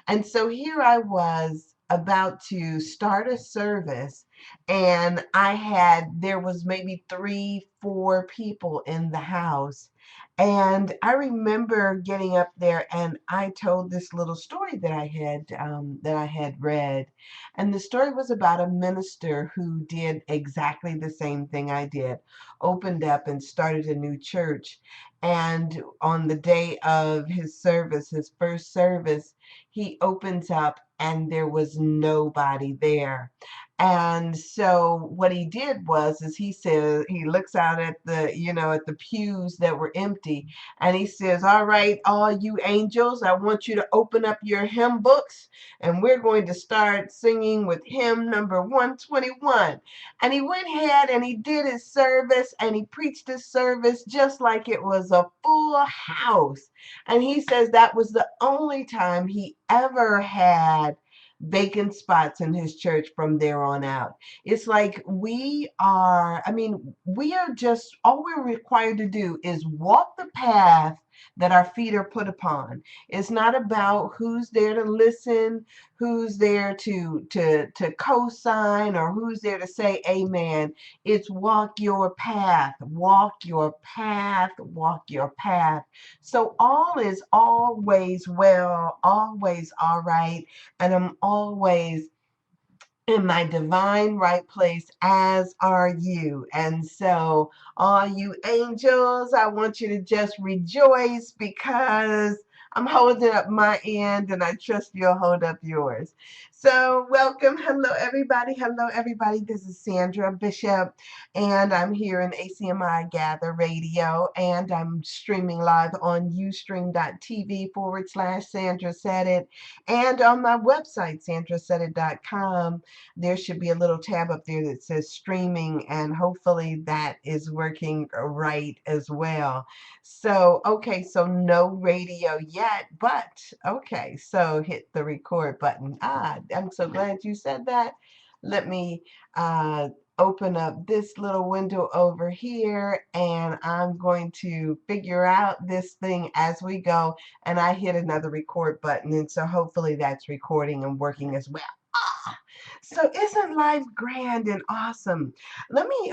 And so here I was about to start a service, and there was maybe three, four people in the house. And I remember getting up there and I told this little story that I had read. And the story was about a minister who did exactly the same thing I did, opened up and started a new church. And on the day of his service, his first service, he opens up and there was nobody there. And so what he did was is he said he looks out at at the pews that were empty, and he says, "All right, all you angels, I want you to open up your hymn books and we're going to start singing with hymn number 121." And he went ahead and he did his service and he preached his service just like it was a full house. And he says that was the only time he ever had vacant spots in his church from there on out. It's like we are just, all we're required to do is walk the path that our feet are put upon. It's not about who's there to listen, who's there to co-sign, or who's there to say amen. It's walk your path, walk your path, walk your path. So all is always well, always all right, and I'm always in my divine right place, as are you. And so, all you angels, I want you to just rejoice because I'm holding up my end and I trust you'll hold up yours. So, welcome. Hello, everybody. Hello, everybody. This is Sandra Bishop, and I'm here in ACMI Gather Radio, and I'm streaming live on ustream.tv/Sandra Said It, and on my website, sandrasaidit.com. There should be a little tab up there that says streaming, and hopefully that is working right as well. So, okay, so no radio yet, but okay, so hit the record button. I'm so glad you said that. Let me uh, open up this little window over here, and I'm going to figure out this thing as we go. And I hit another record button, and so hopefully that's recording and working as well. Ah, so isn't life grand and awesome? Let me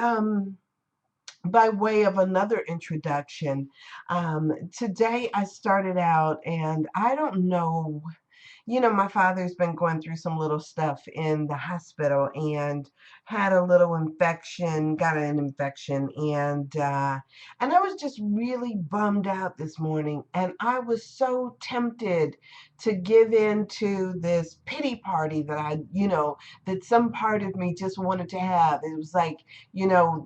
by way of another introduction, today I started out, and I don't know, my father's been going through some little stuff in the hospital and had a little infection, got an infection, and I was just really bummed out this morning, and I was so tempted to give in to this pity party that that some part of me just wanted to have. It was like,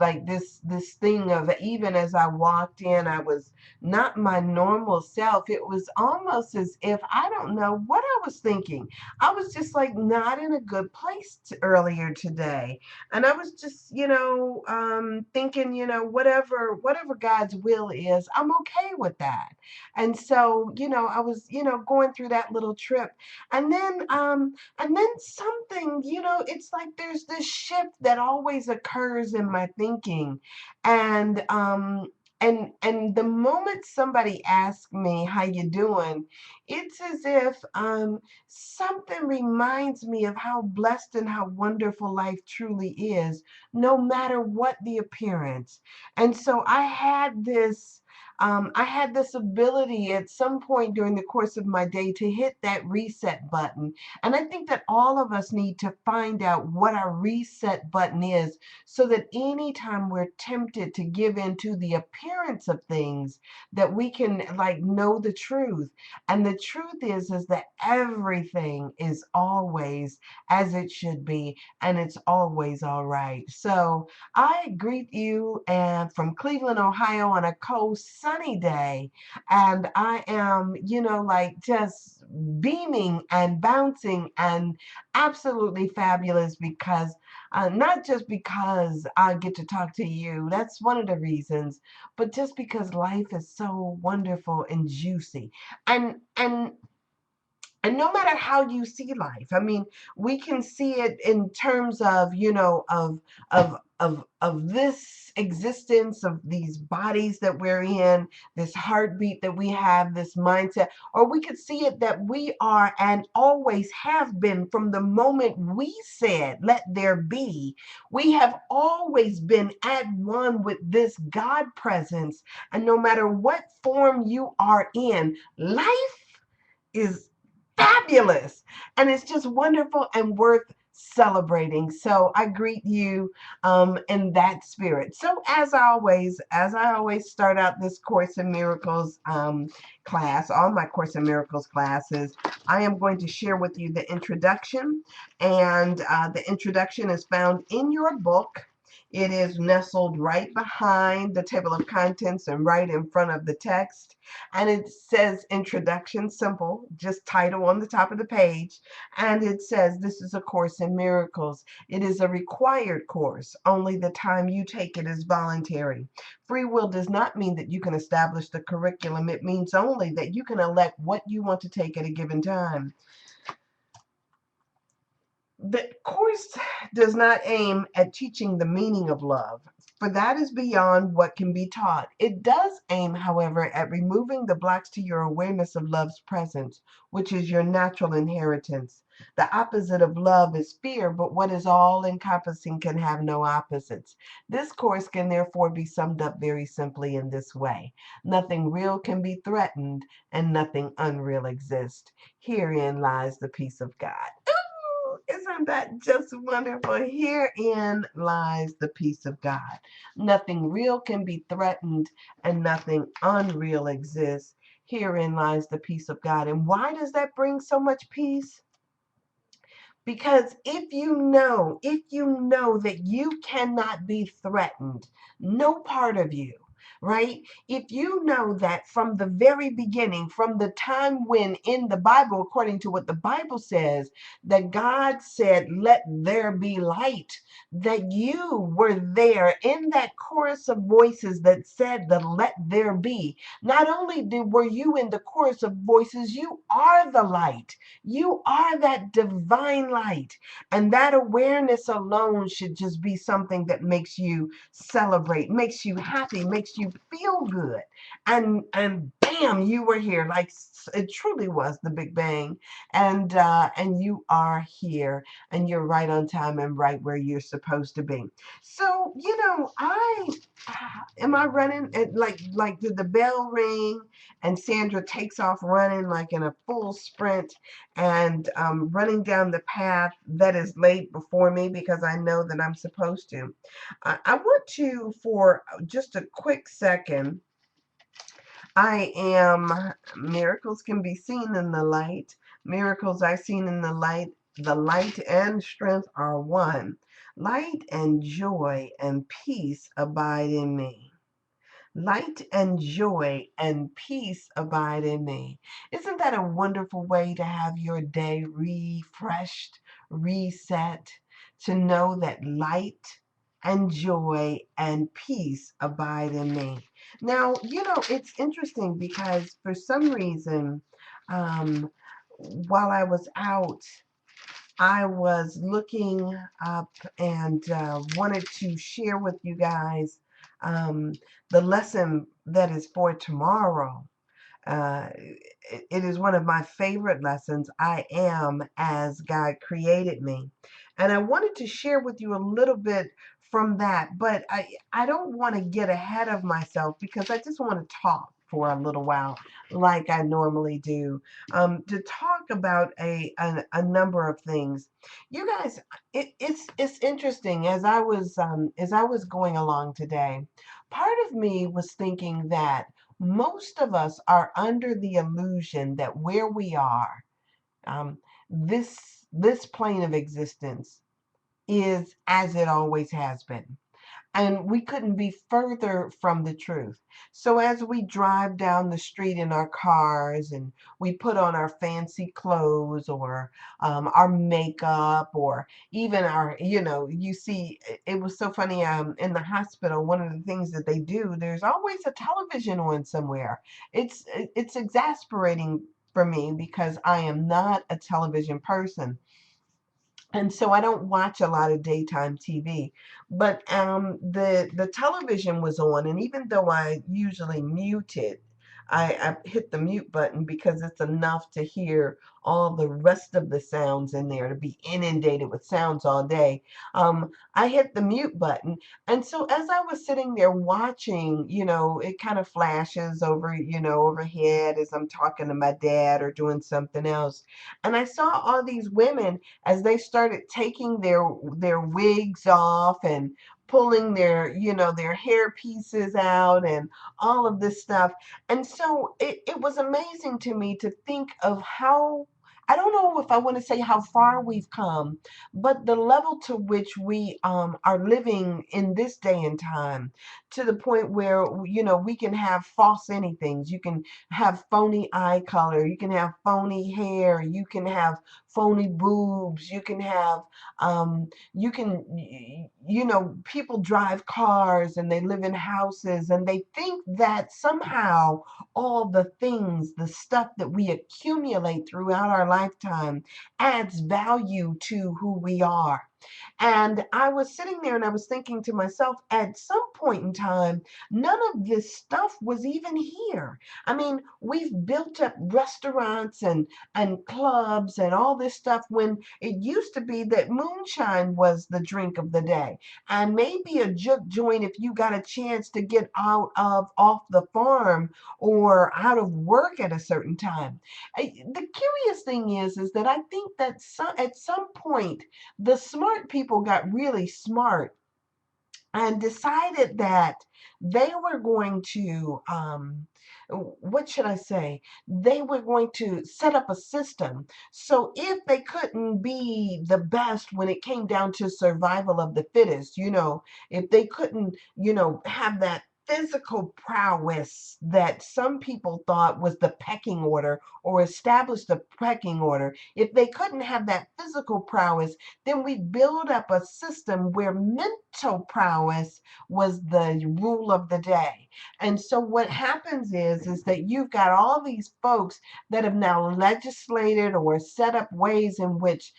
like this thing of, even as I walked in, I was not my normal self. It was almost as if, I don't know what I was thinking. I was just like not in a good place earlier today. And I was just, thinking, whatever God's will is, I'm okay with that. And so, I was, going through that little trip. And then something, it's like there's this shift that always occurs in my thinking. And and the moment somebody asks me how you doing, it's as if something reminds me of how blessed and how wonderful life truly is, no matter what the appearance. And so I had this ability at some point during the course of my day to hit that reset button. And I think that all of us need to find out what our reset button is, so that anytime we're tempted to give in to the appearance of things, that we can like know the truth. And the truth is that everything is always as it should be, and it's always all right. So I greet you and from Cleveland, Ohio, on a cold, sunny day. And I am, like just beaming and bouncing and absolutely fabulous, because not just because I get to talk to you, that's one of the reasons, but just because life is so wonderful and juicy. And And no matter how you see life, I mean, we can see it in terms of, of this existence, of these bodies that we're in, this heartbeat that we have, this mindset, or we could see it that we are and always have been from the moment we said let there be. We have always been at one with this God presence, and no matter what form you are in, life is fabulous, and it's just wonderful and worth celebrating. So I greet you in that spirit. So as I always start out this Course in Miracles class, all my Course in Miracles classes, I am going to share with you the introduction, and the introduction is found in your book. It is nestled right behind the table of contents and right in front of the text. And it says introduction, simple, just title on the top of the page. And it says this is a Course in Miracles. It is a required course. Only the time you take it is voluntary. Free will does not mean that you can establish the curriculum. It means only that you can elect what you want to take at a given time. The course does not aim at teaching the meaning of love, for that is beyond what can be taught. It does aim, however, at removing the blocks to your awareness of love's presence, which is your natural inheritance. The opposite of love is fear, but what is all encompassing can have no opposites. This course can therefore be summed up very simply in this way: nothing real can be threatened, and nothing unreal exists. Herein lies the peace of God. Isn't that just wonderful? Herein lies the peace of God. Nothing real can be threatened, and nothing unreal exists. Herein lies the peace of God. And why does that bring so much peace? Because if you know that you cannot be threatened, no part of you, right? If you know that from the very beginning, from the time when in the Bible, according to what the Bible says, that God said, let there be light, that you were there in that chorus of voices that said the let there be. Not only were you in the chorus of voices, you are the light. You are that divine light. And that awareness alone should just be something that makes you celebrate, makes you happy, makes you feel good. And bam, you were here. Like it truly was the Big Bang. And you are here, and you're right on time and right where you're supposed to be. So, I am I running it like did the bell ring and Sandra takes off running like in a full sprint, and running down the path that is laid before me because I know that I'm supposed to. I want to, for just a quick second, I am, miracles can be seen in the light. Miracles are seen in the light. The light and strength are one. Light and joy and peace abide in me. Light and joy and peace abide in me. Isn't that a wonderful way to have your day refreshed, reset, to know that light and joy and peace abide in me? Now, it's interesting because for some reason, um, while I was out, I was looking up and wanted to share with you guys um, the lesson that is for tomorrow. It is one of my favorite lessons. I am as God created me. And I wanted to share with you a little bit from that, but I don't want to get ahead of myself because I just want to talk for a little while like I normally do, to talk about a number of things. You guys, it's interesting as I was going along today. Part of me was thinking that most of us are under the illusion that where we are, um, this plane of existence is as it always has been. And we couldn't be further from the truth. So as we drive down the street in our cars and we put on our fancy clothes or our makeup or even our, you see, it was so funny in the hospital, one of the things that they do, there's always a television on somewhere. It's exasperating for me because I am not a television person, and so I don't watch a lot of daytime TV. But the television was on, and even though I usually mute it, I hit the mute button because it's enough to hear all the rest of the sounds in there, to be inundated with sounds all day. I hit the mute button, and so as I was sitting there watching, it kind of flashes over, overhead as I'm talking to my dad or doing something else, and I saw all these women as they started taking their wigs off and pulling their hair pieces out and all of this stuff. And so it was amazing to me to think of how, I don't know if I want to say how far we've come, but the level to which we are living in this day and time, to the point where we can have false anythings. You can have phony eye color, you can have phony hair, you can have phony boobs, you can have you can people drive cars and they live in houses and they think that somehow all the things, the stuff that we accumulate throughout our lifetime adds value to who we are. And I was sitting there and I was thinking to myself, at some point in time, none of this stuff was even here. I mean, we've built up restaurants and clubs and all this stuff when it used to be that moonshine was the drink of the day. And maybe a juke joint if you got a chance to get out of off the farm or out of work at a certain time. The curious thing is that I think that at some point the smart people got really smart and decided that they were going to, what should I say? They were going to set up a system. So if they couldn't be the best when it came down to survival of the fittest, if they couldn't, have that physical prowess that some people thought was the pecking order or established the pecking order, if they couldn't have that physical prowess, then we build up a system where mental prowess was the rule of the day. And so what happens is that you've got all these folks that have now legislated or set up ways in which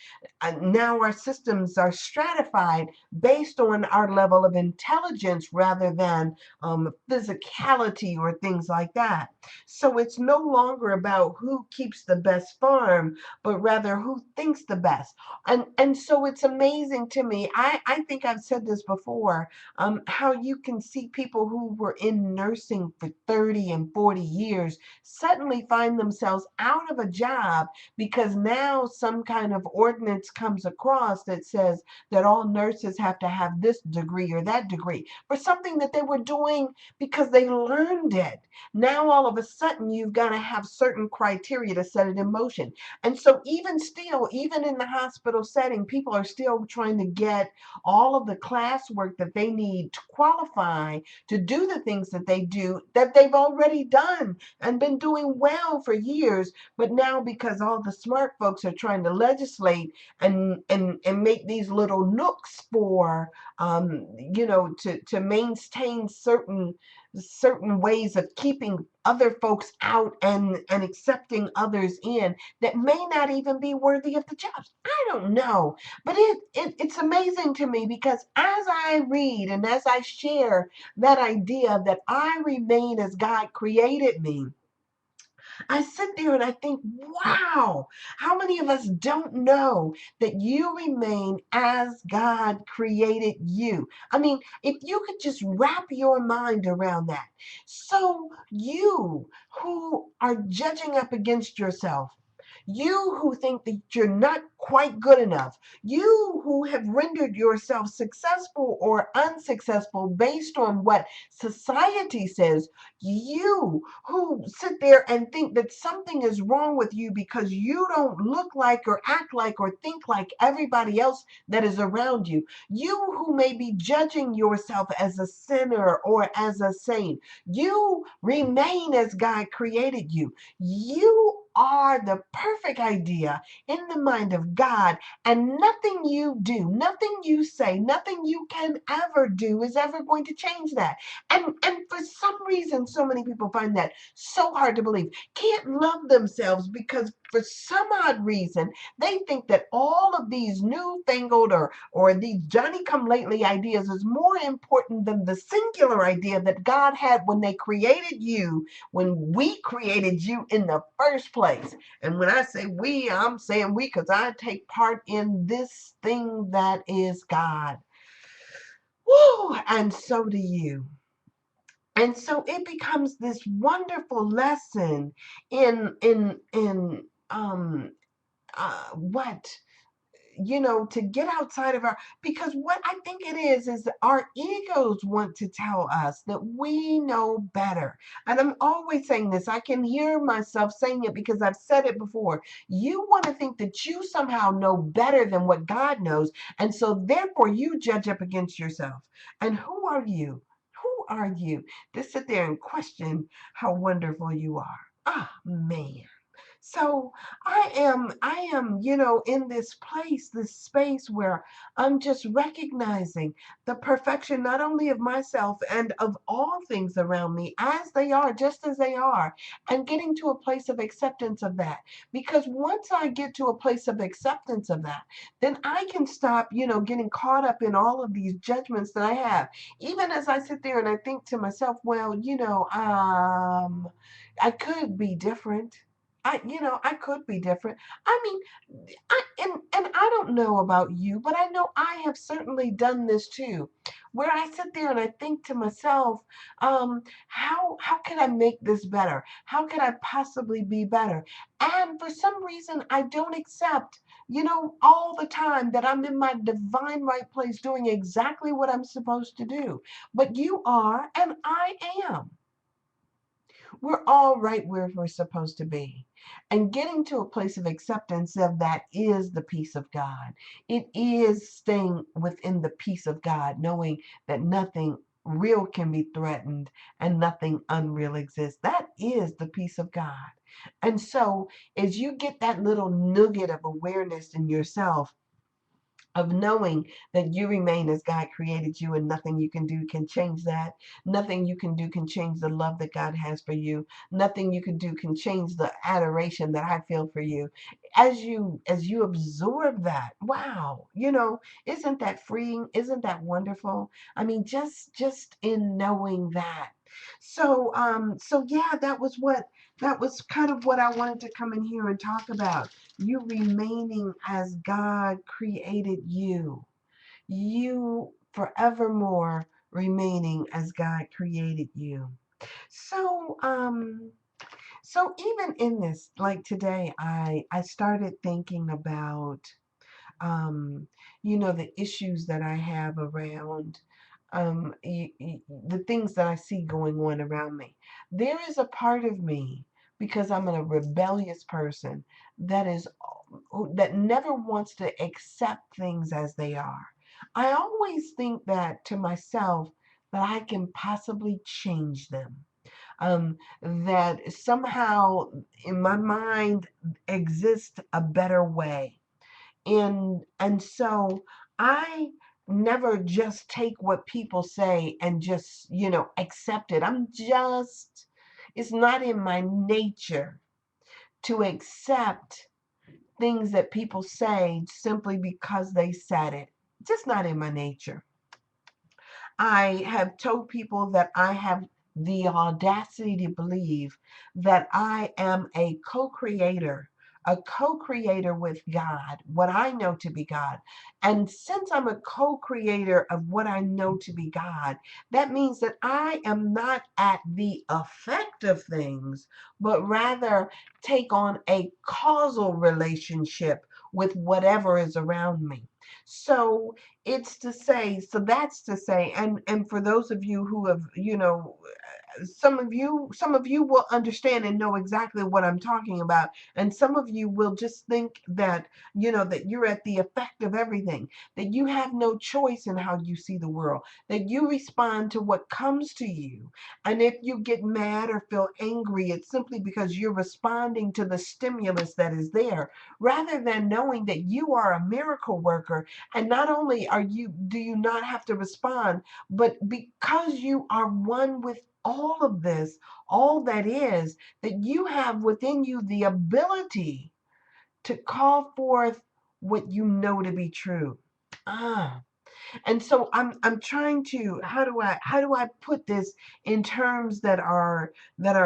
now our systems are stratified based on our level of intelligence rather than physicality or things like that. So it's no longer about who keeps the best farm, but rather who thinks the best. And so it's amazing to me. I think I've said this before, how you can see people who were in nursing for 30 and 40 years suddenly find themselves out of a job because now some kind of ordinance comes across that says that all nurses have to have this degree or that degree for something that they were doing because they learned it. Now all of a sudden you've got to have certain criteria to set it in motion. And so even still, even in the hospital setting, people are still trying to get all of the classwork that they need to qualify to do the things that they do that they've already done and been doing well for years. But now because all the smart folks are trying to legislate and make these little nooks for to maintain certain ways of keeping other folks out and accepting others in that may not even be worthy of the jobs. I don't know, but it's amazing to me because as I read and as I share that idea that I remain as God created me, I sit there and I think, wow, how many of us don't know that you remain as God created you? I mean, if you could just wrap your mind around that. So, you who are judging up against yourself, you who think that you're not quite good enough, you who have rendered yourself successful or unsuccessful based on what society says, you who sit there and think that something is wrong with you because you don't look like or act like or think like everybody else that is around you, you who may be judging yourself as a sinner or as a saint, you remain as God created you. You are the perfect idea in the mind of God, and nothing you do, nothing you say, nothing you can ever do is ever going to change that. And for some reason, so many people find that so hard to believe. Can't love themselves because for some odd reason they think that all of these newfangled or these Johnny come lately ideas is more important than the singular idea that God had when they created you, when we created you in the first place. And when I say we, I'm saying we because I take part in this thing that is God. Woo! And so do you. And so it becomes this wonderful lesson in what to get outside of our, because what I think it is our egos want to tell us that we know better. And I'm always saying this, I can hear myself saying it because I've said it before. You want to think that you somehow know better than what God knows, and so therefore you judge up against yourself. And who are you? Who are you to sit there and question how wonderful you are? Ah, man. So I am, in this place, this space where I'm just recognizing the perfection not only of myself and of all things around me as they are, just as they are, and getting to a place of acceptance of that. Because once I get to a place of acceptance of that, then I can stop, getting caught up in all of these judgments that I have. Even as I sit there and I think to myself, well, I could be different. I could be different. I mean, and I don't know about you, but I know I have certainly done this too, where I sit there and I think to myself, how can I make this better? How can I possibly be better? And for some reason, I don't accept, all the time that I'm in my divine right place doing exactly what I'm supposed to do. But you are, and I am. We're all right where we're supposed to be. And getting to a place of acceptance of that is the peace of God. It is staying within the peace of God, knowing that nothing real can be threatened and nothing unreal exists. That is the peace of God. And so, as you get that little nugget of awareness in yourself, of knowing that you remain as God created you and nothing you can do can change that. Nothing you can do can change the love that God has for you. Nothing you can do can change the adoration that I feel for you. As you absorb that, wow, isn't that freeing? Isn't that wonderful? I mean, just in knowing that. So yeah, that was kind of what I wanted to come in here and talk about. You remaining as God created you. You forevermore remaining as God created you. So, so even in this, like today, I started thinking about um, the issues that I have around the things that I see going on around me. There is a part of me, because I'm a rebellious person, that is that never wants to accept things as they are. I always think that to myself that I can possibly change them. That somehow in my mind exists a better way, and so I never just take what people say and just accept it. It's not in my nature to accept things that people say simply because they said it. Just not in my nature. I have told people that I have the audacity to believe that I am a co creator with God, what I know to be God. And since I'm a co creator of what I know to be God, that means that I am not at the effect of things, but rather take on a causal relationship with whatever is around me. So that's to say, and for those of you who have, some of you will understand and know exactly what I'm talking about, and some of you will just think that that you're at the effect of everything, that you have no choice in how you see the world, that you respond to what comes to you. And if you get mad or feel angry, it's simply because you're responding to the stimulus that is there, rather than knowing that you are a miracle worker. And not only do you not have to respond, but because you are one with all of this, all that is, that you have within you the ability to call forth what you know to be true. Ah. And so I'm trying to, how do I put this in terms that are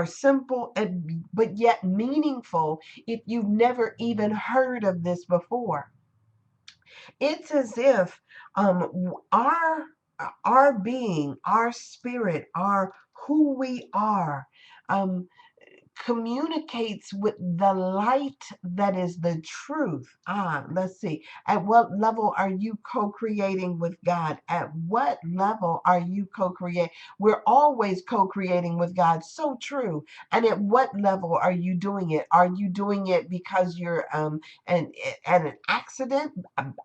simple and but yet meaningful if you've never even heard of this before. It's as if our being, our spirit, our who we are, um, communicates with the light that is the truth. Let's see. At what level are you co-creating with God? At what level are you co-creating? We're always co-creating with God. So true. And at what level are you doing it? Are you doing it because you're an at an accident,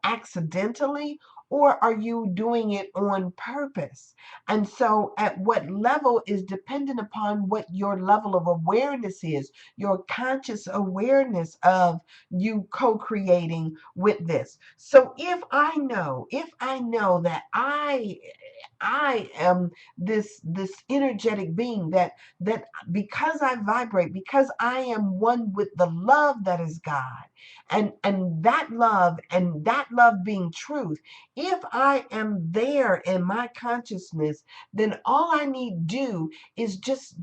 accidentally, or are you doing it on purpose? And so, at what level is dependent upon what your level of awareness is, your conscious awareness of you co creating with this. So, if I know that I am this energetic being, that because I vibrate, because I am one with the love that is God, and that love being truth, if I am there in my consciousness, then all I need do is just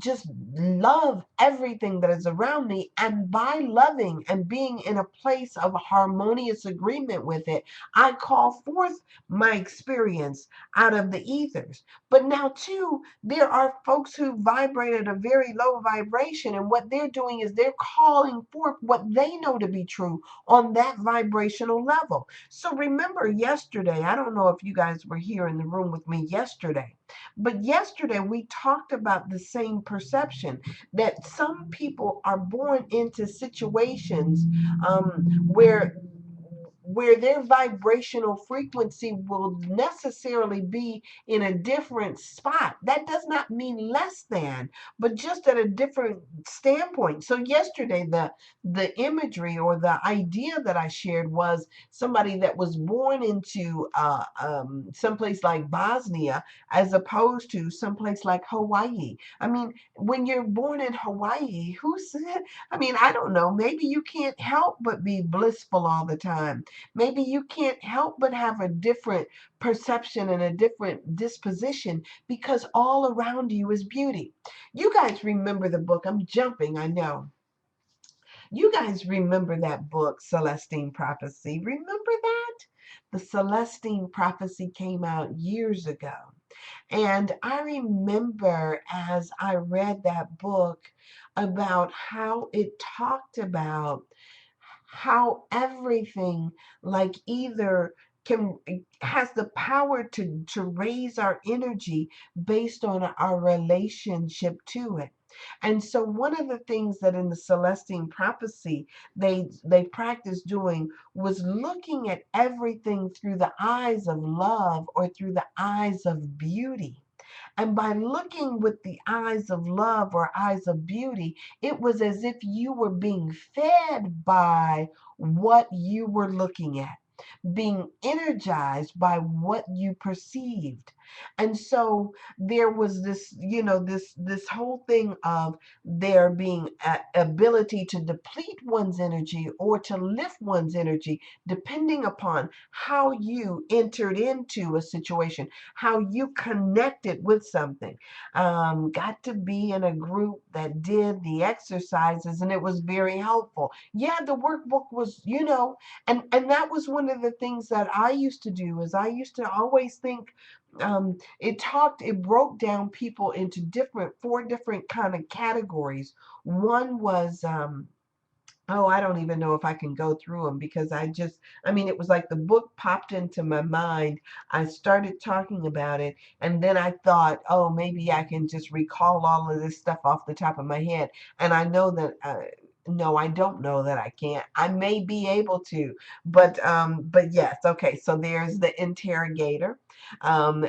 love everything that is around me. And by loving and being in a place of harmonious agreement with it, I call forth my experience out of the ethers. But now too, there are folks who vibrate at a very low vibration, and what they're doing is they're calling forth what they know to be true on that vibrational level. So remember yesterday, I don't know if you guys were here in the room with me yesterday, but yesterday we talked about the same perception, that some people are born into situations where their vibrational frequency will necessarily be in a different spot. That does not mean less than, but just at a different standpoint. So yesterday, the imagery or the idea that I shared was somebody that was born into someplace like Bosnia, as opposed to someplace like Hawaii. I mean, when you're born in Hawaii, who said? I mean, I don't know. Maybe you can't help but be blissful all the time. Maybe you can't help but have a different perception and a different disposition because all around you is beauty. You guys remember the book? I'm jumping, I know. You guys remember that book, Celestine Prophecy? Remember that? The Celestine Prophecy came out years ago. And I remember as I read that book about how it talked about how everything, like, either can has the power to raise our energy based on our relationship to it. And so one of the things that in the Celestine Prophecy they practiced doing was looking at everything through the eyes of love or through the eyes of beauty. And by looking with the eyes of love or eyes of beauty, it was as if you were being fed by what you were looking at, being energized by what you perceived. And so there was this whole thing of there being a ability to deplete one's energy or to lift one's energy, depending upon how you entered into a situation, how you connected with something. Got to be in a group that did the exercises, and it was very helpful. Yeah, the workbook was, and that was one of the things that I used to do. Is I used to always think, it broke down people into four different kind of categories. One was Oh, I don't even know if I can go through them because I mean, it was like the book popped into my mind. I started talking about it, and then I thought, oh, maybe I can just recall all of this stuff off the top of my head. And I know that, no, I don't know that I can't. I may be able to, but yes, okay. So there's the interrogator.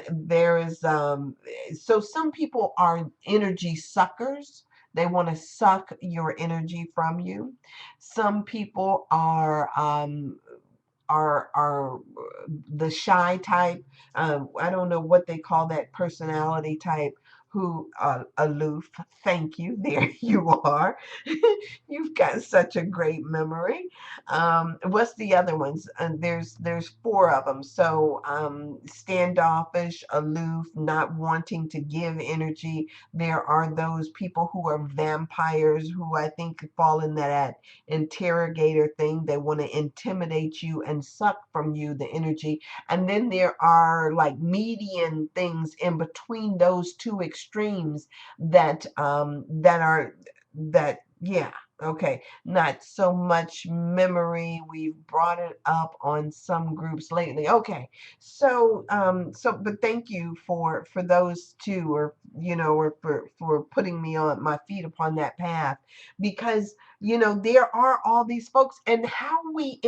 There is, so some people are energy suckers. They want to suck your energy from you. Some people are the shy type. I don't know what they call that personality type who aloof. Thank you. There you are. You've got such a great memory. What's the other ones? There's four of them. So standoffish, aloof, not wanting to give energy. There are those people who are vampires who I think fall in that interrogator thing. They want to intimidate you and suck from you the energy. And then there are like median things in between those two extremes that are that yeah. Okay, not so much memory. We've brought it up on some groups lately. Okay, but thank you for those two, or or for putting me on my feet upon that path, because there are all these folks, and how we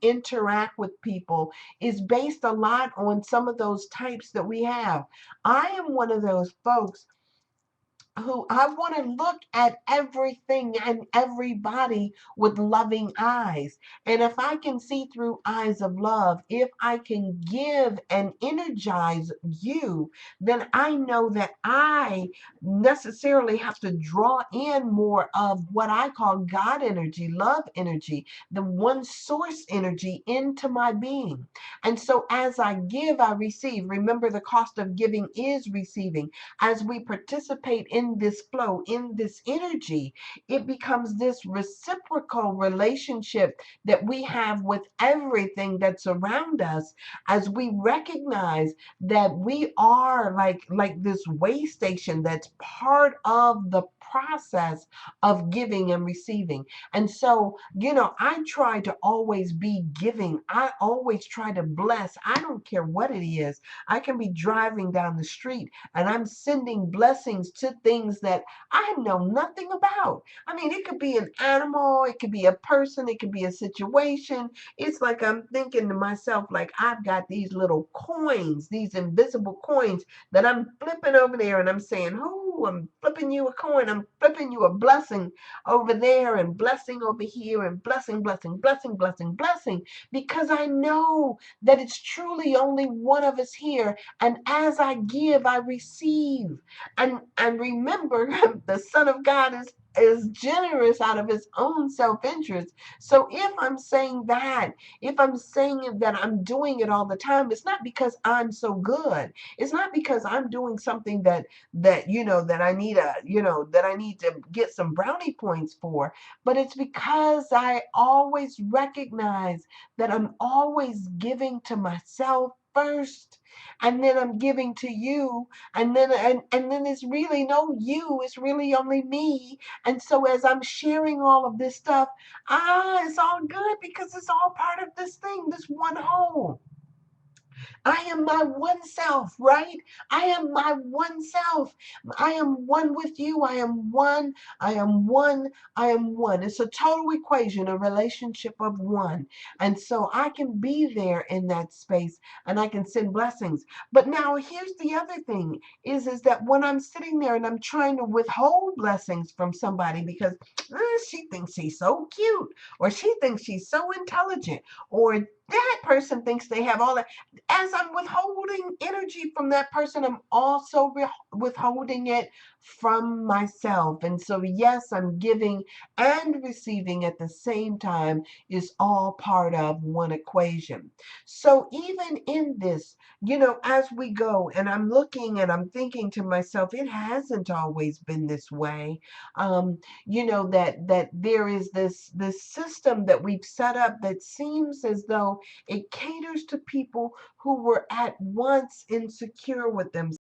interact with people is based a lot on some of those types that we have. I am one of those folks who I want to look at everything and everybody with loving eyes. And if I can see through eyes of love, if I can give and energize you, then I know that I necessarily have to draw in more of what I call God energy, love energy, the one source energy into my being. And so as I give, I receive. Remember, the cost of giving is receiving. As we participate in this flow, in this energy, it becomes this reciprocal relationship that we have with everything that's around us, as we recognize that we are like this way station that's part of the process of giving and receiving. And so, I try to always be giving. I always try to bless. I don't care what it is. I can be driving down the street and I'm sending blessings to things that I know nothing about. I mean, it could be an animal, it could be a person, it could be a situation. It's like I'm thinking to myself, like, I've got these little coins, these invisible coins that I'm flipping over there, and I'm saying, "Oh, I'm flipping you a coin, I'm flipping you a blessing over there, and blessing over here, and blessing, blessing, blessing, blessing, blessing," because I know that it's truly only one of us here, and as I give, I receive. And remember, the Son of God is generous out of his own self-interest. So if I'm saying that I'm doing it all the time, it's not because I'm so good. It's not because I'm doing something that I need that I need to get some brownie points for, but it's because I always recognize that I'm always giving to myself first, and then I'm giving to you, and then it's really no you, it's really only me. And so as I'm sharing all of this stuff, it's all good because it's all part of this thing, this one whole. I am my one self, right? I am my one self. I am one with you. I am one. I am one. I am one. It's a total equation, a relationship of one. And so I can be there in that space and I can send blessings. But now here's the other thing is that when I'm sitting there and I'm trying to withhold blessings from somebody because she thinks she's so cute, or she thinks she's so intelligent, or that person thinks they have all that, as I'm withholding energy from that person, I'm also withholding it from myself. And so, yes, I'm giving and receiving at the same time is all part of one equation. So, even in this, as we go, and I'm looking and I'm thinking to myself, it hasn't always been this way. That there is this system that we've set up that seems as though it caters to people who were at once insecure with themselves.